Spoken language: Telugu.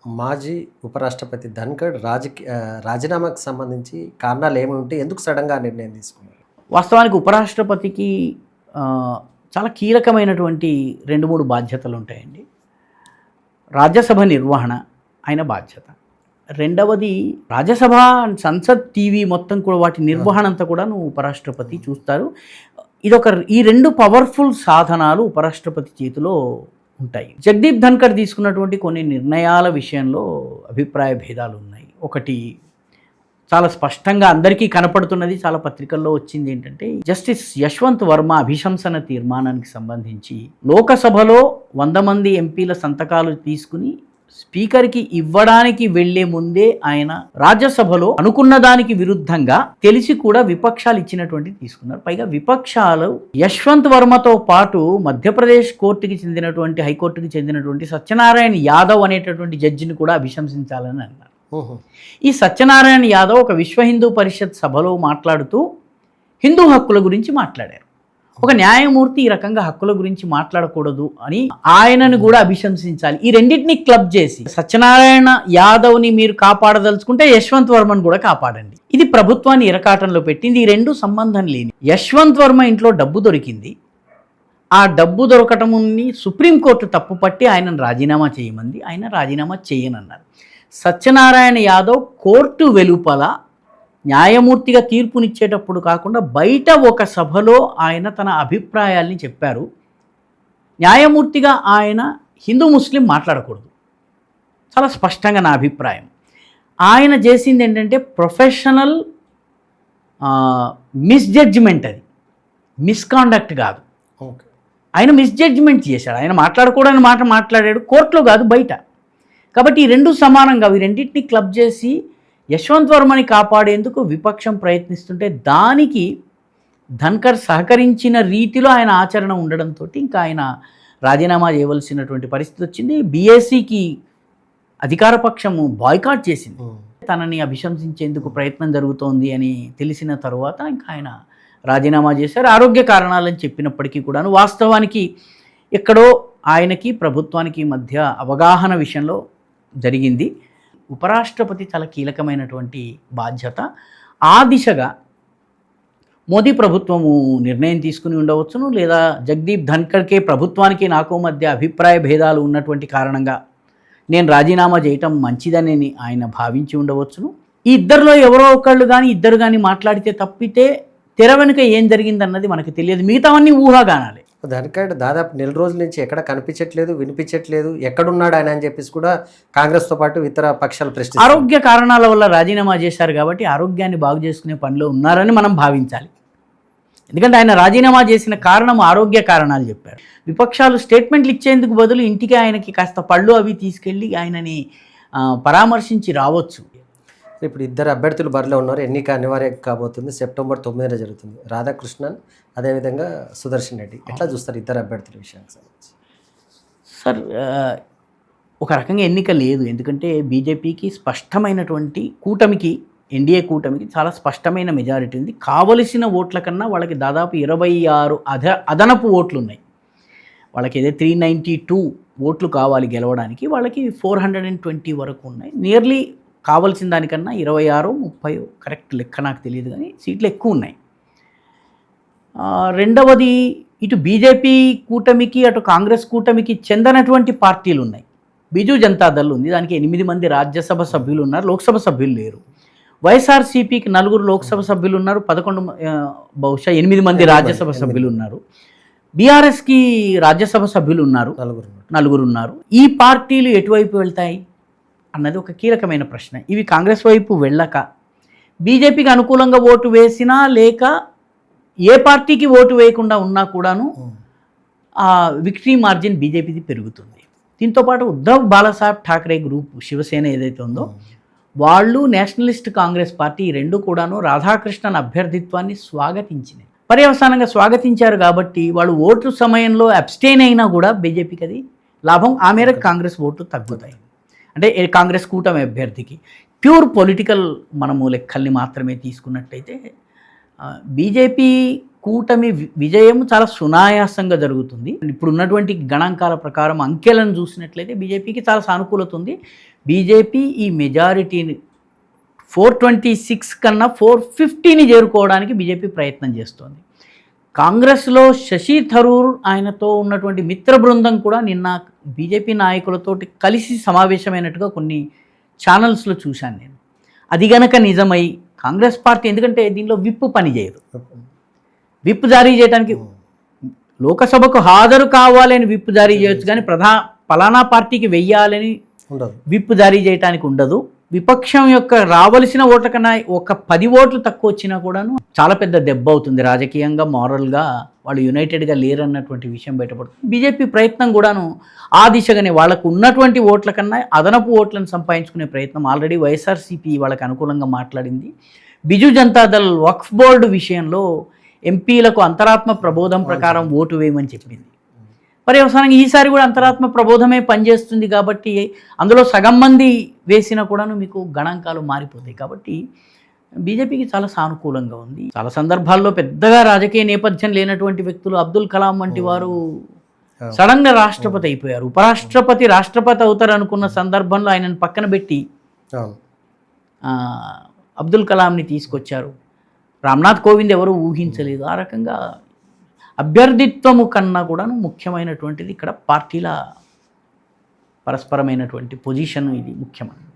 మాజీ ఉపరాష్ట్రపతి ధన్‌ఖడ్ రాజీనామాకు సంబంధించి కారణాలు ఏముంటే ఎందుకు సడెన్‌గా ఆ నిర్ణయం తీసుకున్నారు? వాస్తవానికి ఉపరాష్ట్రపతికి చాలా కీలకమైనటువంటి 2, 3 బాధ్యతలు ఉంటాయండి. రాజ్యసభ నిర్వహణ ఆయన బాధ్యత. రెండవది రాజ్యసభ, సంసద్, టీవీ మొత్తం కూడా వాటి నిర్వహణ అంతా కూడాను ఉపరాష్ట్రపతి చూస్తారు. ఈ 2 పవర్ఫుల్ సాధనాలు ఉపరాష్ట్రపతి చేతిలో ఉంటాయి. జగదీప్ ధన్‌ఖడ్ తీసుకున్నటువంటి కొన్ని నిర్ణయాల విషయంలో అభిప్రాయ భేదాలు ఉన్నాయి. ఒకటి చాలా స్పష్టంగా అందరికీ కనపడుతున్నది, చాలా పత్రికల్లో వచ్చింది ఏంటంటే, జస్టిస్ యశ్వంత్ వర్మ అభిశంసన తీర్మానానికి సంబంధించి లోకసభలో 100 మంది ఎంపీల సంతకాలు తీసుకుని స్పీకర్కి ఇవ్వడానికి వెళ్లే ముందే ఆయన రాజ్యసభలో అనుకున్న దానికి విరుద్ధంగా తెలిసి కూడా విపక్షాలు ఇచ్చినటువంటి తీసుకున్నారు. పైగా విపక్షాలు యశ్వంత్ వర్మతో పాటు మధ్యప్రదేశ్ కోర్టుకి చెందినటువంటి, హైకోర్టుకి చెందినటువంటి సత్యనారాయణ యాదవ్ అనేటటువంటి జడ్జిని కూడా అభిశంసించాలని అన్నారు. ఈ సత్యనారాయణ యాదవ్ ఒక విశ్వ హిందూ పరిషత్ సభలో మాట్లాడుతూ హిందూ హక్కుల గురించి మాట్లాడారు. ఒక న్యాయమూర్తి ఈ రకంగా హక్కుల గురించి మాట్లాడకూడదు అని ఆయనను కూడా అభిశంసించాలి. ఈ రెండింటిని క్లబ్ చేసి సత్యనారాయణ యాదవ్ని మీరు కాపాడదలుచుకుంటే యశ్వంత్ వర్మను కూడా కాపాడండి, ఇది ప్రభుత్వాన్ని ఇరకాటంలో పెట్టింది. ఈ 2 సంబంధం లేని. యశ్వంత్ వర్మ ఇంట్లో డబ్బు దొరికింది. ఆ డబ్బు దొరకటముని సుప్రీంకోర్టు తప్పుపట్టి ఆయనను రాజీనామా చేయమంది. ఆయన రాజీనామా చేయనన్నారు. సత్యనారాయణ యాదవ్ కోర్టు వెలుపల న్యాయమూర్తిగా తీర్పునిచ్చేటప్పుడు కాకుండా బయట ఒక సభలో ఆయన తన అభిప్రాయాల్ని చెప్పారు. న్యాయమూర్తిగా ఆయన హిందూ ముస్లిం మాట్లాడకూడదు, చాలా స్పష్టంగా నా అభిప్రాయం. ఆయన చేసింది ఏంటంటే ప్రొఫెషనల్ మిస్జడ్జిమెంట్, అది మిస్కాండక్ట్ కాదు. ఆయన మిస్జడ్జిమెంట్ చేశాడు. ఆయన మాట్లాడకూడని మాట మాట్లాడాడు, కోర్టులో కాదు బయట. కాబట్టి ఈ 2 సమానంగా, ఈ రెండింటిని క్లబ్ చేసి యశ్వంత్ వర్మని కాపాడేందుకు విపక్షం ప్రయత్నిస్తుంటే దానికి ధన్‌ఖడ్ సహకరించిన రీతిలో ఆయన ఆచరణ ఉండడంతో ఇంకా ఆయన రాజీనామా చేయవలసినటువంటి పరిస్థితి వచ్చింది. బీఏసీకి అధికార పక్షము బాయ్కాట్ చేసింది. తనని అభిశంసించేందుకు ప్రయత్నం జరుగుతోంది అని తెలిసిన తరువాత ఇంకా ఆయన రాజీనామా చేశారు. ఆరోగ్య కారణాలని చెప్పినప్పటికీ కూడాను వాస్తవానికి ఎక్కడో ఆయనకి ప్రభుత్వానికి మధ్య అవగాహన విషయంలో జరిగింది. ఉపరాష్ట్రపతి చాలా కీలకమైనటువంటి బాధ్యత. ఆ దిశగా మోదీ ప్రభుత్వము నిర్ణయం తీసుకుని ఉండవచ్చును, లేదా జగదీప్ ధన్‌ఖడ్కే ప్రభుత్వానికి నాకు మధ్య అభిప్రాయ భేదాలు ఉన్నటువంటి కారణంగా నేను రాజీనామా చేయటం మంచిదని ఆయన భావించి ఉండవచ్చును. ఈ ఇద్దరిలో ఎవరో ఒకళ్ళు కానీ ఇద్దరు కానీ మాట్లాడితే తప్పితే తెర వెనుక ఏం జరిగిందన్నది మనకు తెలియదు. మిగతావన్నీ ఊహాగానాలే. ధన్‌ఖడ్ దాదాపు నెల రోజుల నుంచి ఎక్కడ కనిపించట్లేదు, వినిపించట్లేదు, ఎక్కడున్నాడు ఆయన అని చెప్పేసి కూడా కాంగ్రెస్తో పాటు ఇతర పక్షాలు ప్రశ్నిస్తారు. ఆరోగ్య కారణాల వల్ల రాజీనామా చేశారు కాబట్టి ఆరోగ్యాన్ని బాగు చేసుకునే పనిలో ఉన్నారని మనం భావించాలి. ఎందుకంటే ఆయన రాజీనామా చేసిన కారణం ఆరోగ్య కారణాలు చెప్పారు. విపక్షాలు స్టేట్మెంట్లు ఇచ్చేందుకు బదులు ఇంటికి ఆయనకి కాస్త పళ్ళు అవి తీసుకెళ్ళి ఆయనని పరామర్శించి రావచ్చు. ఇప్పుడు 2 అభ్యర్థులు బరిలో ఉన్నారు. ఎన్నిక అనివార్యం కాబోతుంది. సెప్టెంబర్ 9న జరుగుతుంది. రాధాకృష్ణన్, అదేవిధంగా సుదర్శన్ రెడ్డి. ఎట్లా చూస్తారు 2 అభ్యర్థుల విషయానికి సంబంధించి? సార్, ఒక రకంగా ఎన్నిక లేదు. ఎందుకంటే బీజేపీకి స్పష్టమైనటువంటి కూటమికి, ఎన్డీఏ కూటమికి చాలా స్పష్టమైన మెజారిటీ ఉంది. కావలసిన ఓట్ల కన్నా వాళ్ళకి దాదాపు 26 అదనపు ఓట్లు ఉన్నాయి. వాళ్ళకి ఏదో 392 ఓట్లు కావాలి గెలవడానికి, వాళ్ళకి 420 వరకు ఉన్నాయి. నియర్లీ కావాల్సిన దానికన్నా 26, 30 కరెక్ట్ లెక్క నాకు తెలియదు, కానీ సీట్లు ఎక్కువ ఉన్నాయి. రెండవది, ఇటు బీజేపీ కూటమికి అటు కాంగ్రెస్ కూటమికి చెందనటువంటి పార్టీలు ఉన్నాయి. బిజు జనతాదళ్ ఉంది, దానికి 8 మంది రాజ్యసభ సభ్యులు ఉన్నారు, లోక్సభ సభ్యులు లేరు. వైఎస్ఆర్సీపీకి 4 లోక్సభ సభ్యులు ఉన్నారు, 11 8 మంది రాజ్యసభ సభ్యులు ఉన్నారు. బీఆర్ఎస్కి రాజ్యసభ సభ్యులు ఉన్నారు, 4 ఉన్నారు. ఈ పార్టీలు ఎటువైపు వెళ్తాయి అన్నది ఒక కీలకమైన ప్రశ్న. ఇవి కాంగ్రెస్ వైపు వెళ్ళక బీజేపీకి అనుకూలంగా ఓటు వేసినా, లేక ఏ పార్టీకి ఓటు వేయకుండా ఉన్నా కూడాను విక్టరీ మార్జిన్ బీజేపీది పెరుగుతుంది. దీంతోపాటు ఉద్ధవ్ బాలాసాహెబ్ ఠాక్రే గ్రూప్, శివసేన ఏదైతే ఉందో, వాళ్ళు నేషనలిస్ట్ కాంగ్రెస్ పార్టీ, ఈ 2 కూడాను రాధాకృష్ణన్ అభ్యర్థిత్వాన్ని స్వాగతించినాయి. పర్యవసానంగా స్వాగతించారు కాబట్టి వాళ్ళు ఓటు సమయంలో అబ్స్టైన్ అయినా కూడా బీజేపీకి అది లాభం. ఆ మేరకు కాంగ్రెస్ ఓట్లు తగ్గుతాయి. అంటే కాంగ్రెస్ కూటమి అభ్యర్థికి ప్యూర్ పొలిటికల్ మనము లెక్కల్ని మాత్రమే తీసుకున్నట్టయితే బీజేపీ కూటమి విజయం చాలా సునాయాసంగా జరుగుతుంది. ఇప్పుడు ఉన్నటువంటి గణాంకాల ప్రకారం అంకెలను చూసినట్లయితే బీజేపీకి చాలా సానుకూలత ఉంది. బీజేపీ ఈ మెజారిటీని 426 కన్నా 450ని చేరుకోవడానికి బీజేపీ ప్రయత్నం చేస్తోంది. కాంగ్రెస్లో శశి థరూర్ ఆయనతో ఉన్నటువంటి మిత్ర బృందం కూడా నిన్న బీజేపీ నాయకులతోటి కలిసి సమావేశమైనట్టుగా కొన్ని ఛానల్స్లో చూశాను నేను. అది గనక నిజమై కాంగ్రెస్ పార్టీ, ఎందుకంటే దీనిలో విప్ పని చేయదు, విప్ జారీ చేయడానికి లోకసభకు హాజరు కావాలని విప్ జారీ చేయొచ్చు, కానీ పలానా పార్టీకి వెయ్యాలని విప్ జారీ చేయడానికి ఉండదు. విపక్షం యొక్క రావలసిన ఓట్ల కన్నా ఒక 10 ఓట్లు తక్కువ వచ్చినా కూడాను చాలా పెద్ద దెబ్బ అవుతుంది రాజకీయంగా, మారల్గా. వాళ్ళు యునైటెడ్గా లేరన్నటువంటి విషయం బయటపడుతుంది. బీజేపీ ప్రయత్నం కూడాను ఆ దిశగానే వాళ్ళకు ఉన్నటువంటి ఓట్ల కన్నా అదనపు ఓట్లను సంపాదించుకునే ప్రయత్నం. ఆల్రెడీ వైఎస్ఆర్సీపీ వాళ్ళకి అనుకూలంగా మాట్లాడింది. బిజు జనతాదళ్ వక్ఫ్ బోర్డు విషయంలో ఎంపీలకు అంతరాత్మ ప్రబోధం ప్రకారం ఓటు వేయమని చెప్పింది. పర్యవసానంగా ఈసారి కూడా అంతరాత్మ ప్రబోధమే పనిచేస్తుంది కాబట్టి అందులో సగం మంది వేసినా కూడాను మీకు గణాంకాలు మారిపోతాయి. కాబట్టి బీజేపీకి చాలా సానుకూలంగా ఉంది. చాలా సందర్భాల్లో పెద్దగా రాజకీయ నేపథ్యం లేనటువంటి వ్యక్తులు, అబ్దుల్ కలాం వంటి వారు సడన్గా రాష్ట్రపతి అయిపోయారు. ఉపరాష్ట్రపతి రాష్ట్రపతి అవుతారు అనుకున్న సందర్భంలో ఆయనను పక్కన పెట్టి అబ్దుల్ కలాంని తీసుకొచ్చారు. రామ్నాథ్ కోవింద్ ఎవరు ఊహించలేదు. ఆ రకంగా అభ్యర్థిత్వము కన్నా కూడాను ముఖ్యమైనటువంటిది ఇక్కడ పార్టీల పరస్పరమైనటువంటి పొజిషన్, ఇది ముఖ్యమైనది.